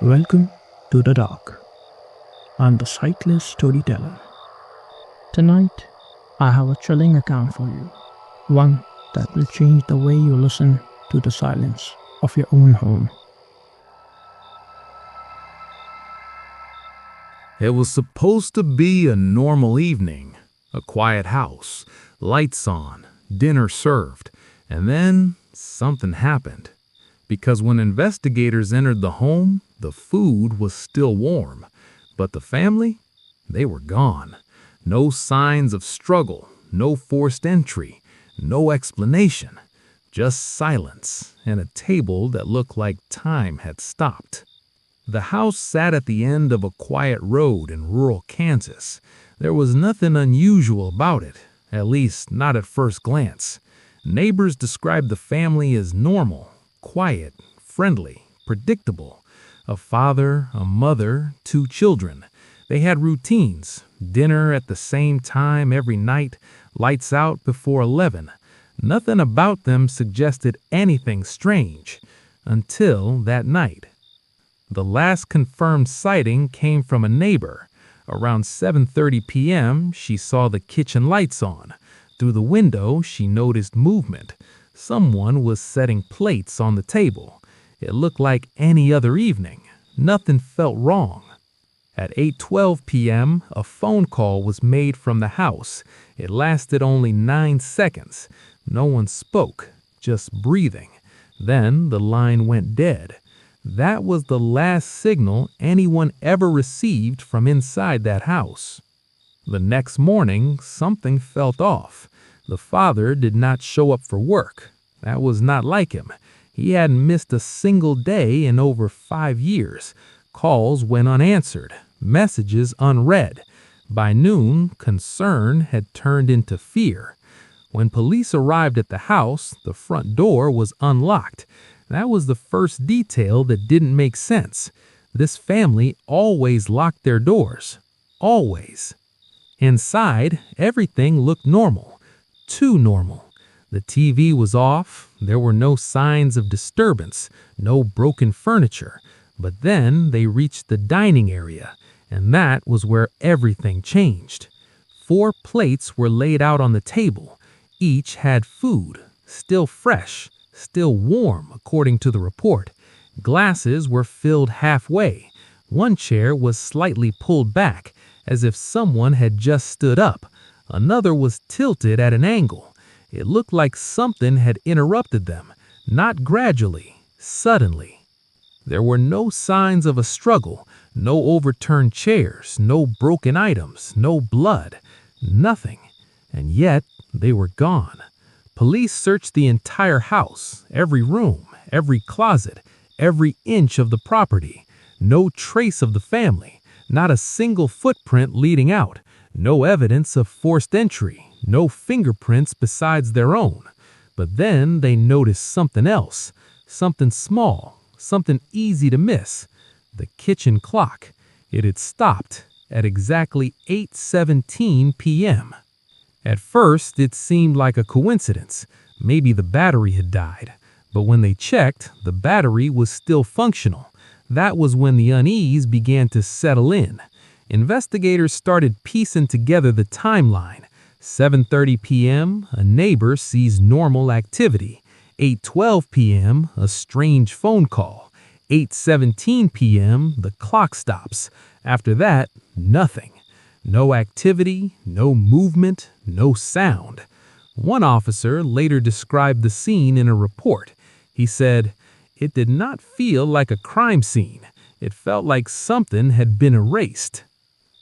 Welcome to the dark. I'm the Sightless storyteller. Tonight, I have a chilling account for you. One that will change the way you listen to the silence of your own home. It was supposed to be a normal evening, a quiet house, lights on, dinner served, and then something happened. Because when investigators entered the home, the food was still warm, but the family, they were gone. No signs of struggle, no forced entry, no explanation, just silence and a table that looked like time had stopped. The house sat at the end of a quiet road in rural Kansas. There was nothing unusual about it, at least not at first glance. Neighbors described the family as normal, quiet, friendly, predictable. A father, a mother, 2 children. They had routines, dinner at the same time every night, lights out before 11. Nothing about them suggested anything strange, until that night. The last confirmed sighting came from a neighbor. Around 7:30 p.m., she saw the kitchen lights on. Through the window, she noticed movement. Someone was setting plates on the table. It looked like any other evening. Nothing felt wrong. At 8:12 p.m., a phone call was made from the house. It lasted only 9 seconds. No one spoke, just breathing. Then the line went dead. That was the last signal anyone ever received from inside that house. The next morning, something felt off. The father did not show up for work. That was not like him. He hadn't missed a single day in over 5 years. Calls went unanswered, messages unread. By noon, concern had turned into fear. When police arrived at the house, the front door was unlocked. That was the first detail that didn't make sense. This family always locked their doors. Always. Inside, everything looked normal. Too normal. The TV was off. There were no signs of disturbance, no broken furniture. But then they reached the dining area, and that was where everything changed. 4 plates were laid out on the table. Each had food, still fresh, still warm, according to the report. Glasses were filled halfway. One chair was slightly pulled back, as if someone had just stood up. Another was tilted at an angle. It looked like something had interrupted them, not gradually, suddenly. There were no signs of a struggle, no overturned chairs, no broken items, no blood, nothing. And yet, they were gone. Police searched the entire house, every room, every closet, every inch of the property. No trace of the family, not a single footprint leading out, no evidence of forced entry, no fingerprints besides their own. But then they noticed something else, something small, something easy to miss. The kitchen clock. It had stopped at exactly 8:17 p.m. At first, it seemed like a coincidence. Maybe the battery had died. But when they checked, the battery was still functional. That was when the unease began to settle in. Investigators started piecing together the timeline. 7:30 p.m., a neighbor sees normal activity. 8:12 p.m., a strange phone call. 8:17 p.m., the clock stops. After that, nothing. No activity, no movement, no sound. One officer later described the scene in a report. He said, "It did not feel like a crime scene. It felt like something had been erased."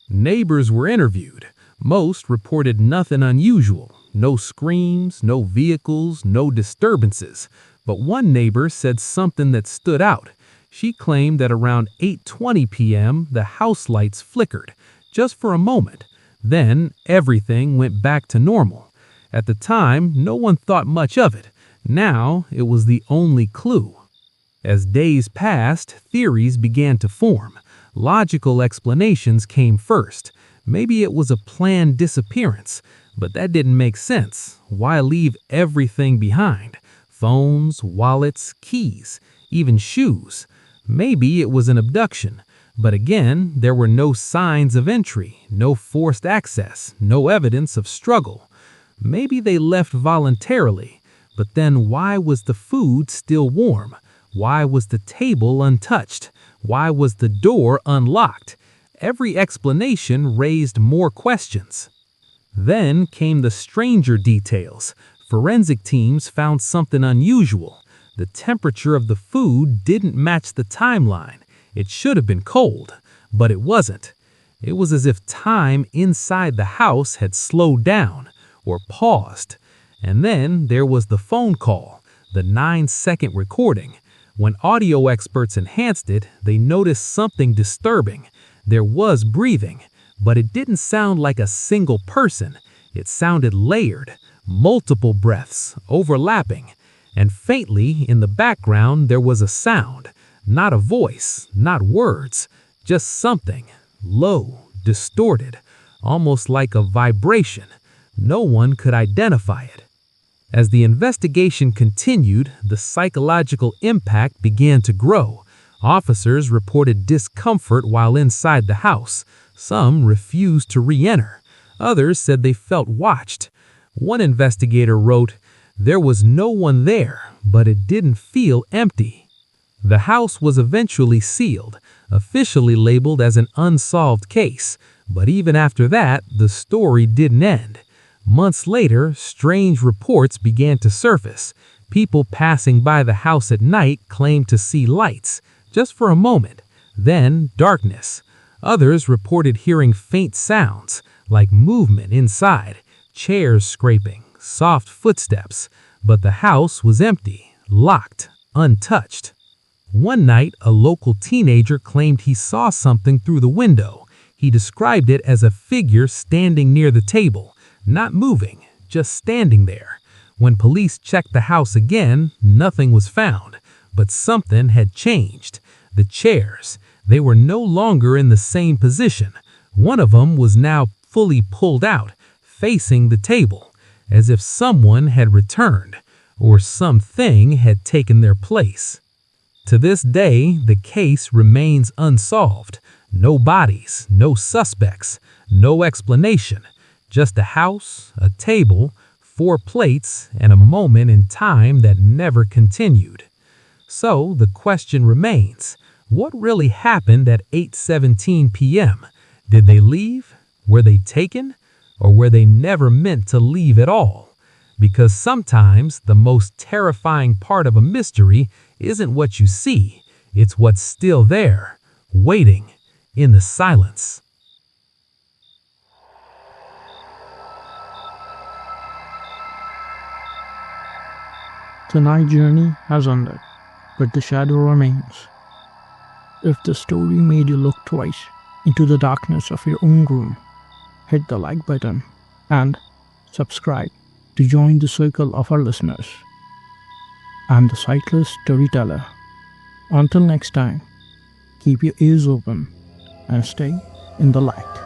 Neighbors were interviewed. Most reported nothing unusual. No screams, no vehicles, no disturbances. But one neighbor said something that stood out. She claimed that around 8:20 p.m., the house lights flickered. Just for a moment. Then everything went back to normal. At the time, no one thought much of it. Now it was the only clue. As days passed, theories began to form. Logical explanations came first. Maybe it was a planned disappearance, but that didn't make sense. Why leave everything behind? Phones, wallets, keys, even shoes. Maybe it was an abduction, but again, there were no signs of entry, no forced access, no evidence of struggle. Maybe they left voluntarily, but then why was the food still warm? Why was the table untouched? Why was the door unlocked? Every explanation raised more questions. Then came the stranger details. Forensic teams found something unusual. The temperature of the food didn't match the timeline. It should have been cold, but it wasn't. It was as if time inside the house had slowed down or paused. And then there was the phone call, the 9-second recording. When audio experts enhanced it, they noticed something disturbing. There was breathing, but it didn't sound like a single person. It sounded layered, multiple breaths, overlapping. And faintly, in the background, there was a sound. Not a voice, not words, just something, low, distorted, almost like a vibration. No one could identify it. As the investigation continued, the psychological impact began to grow. Officers reported discomfort while inside the house. Some refused to re-enter. Others said they felt watched. One investigator wrote, "There was no one there, but it didn't feel empty." The house was eventually sealed, officially labeled as an unsolved case. But even after that, the story didn't end. Months later, strange reports began to surface. People passing by the house at night claimed to see lights, just for a moment. Then, darkness. Others reported hearing faint sounds, like movement inside, chairs scraping, soft footsteps. But the house was empty, locked, untouched. One night, a local teenager claimed he saw something through the window. He described it as a figure standing near the table. Not moving, just standing there. When police checked the house again, nothing was found. But something had changed. The chairs, they were no longer in the same position. One of them was now fully pulled out, facing the table, as if someone had returned, or something had taken their place. To this day, the case remains unsolved. No bodies, no suspects, no explanation. Just a house, a table, 4 plates, and a moment in time that never continued. So the question remains, what really happened at 8:17 p.m.? Did they leave? Were they taken? Or were they never meant to leave at all? Because sometimes the most terrifying part of a mystery isn't what you see, it's what's still there, waiting in the silence. Tonight's journey has ended, but the shadow remains. If the story made you look twice into the darkness of your own room, hit the like button and subscribe to join the circle of our listeners. I'm the Sightless Storyteller. Until next time, keep your ears open and stay in the light.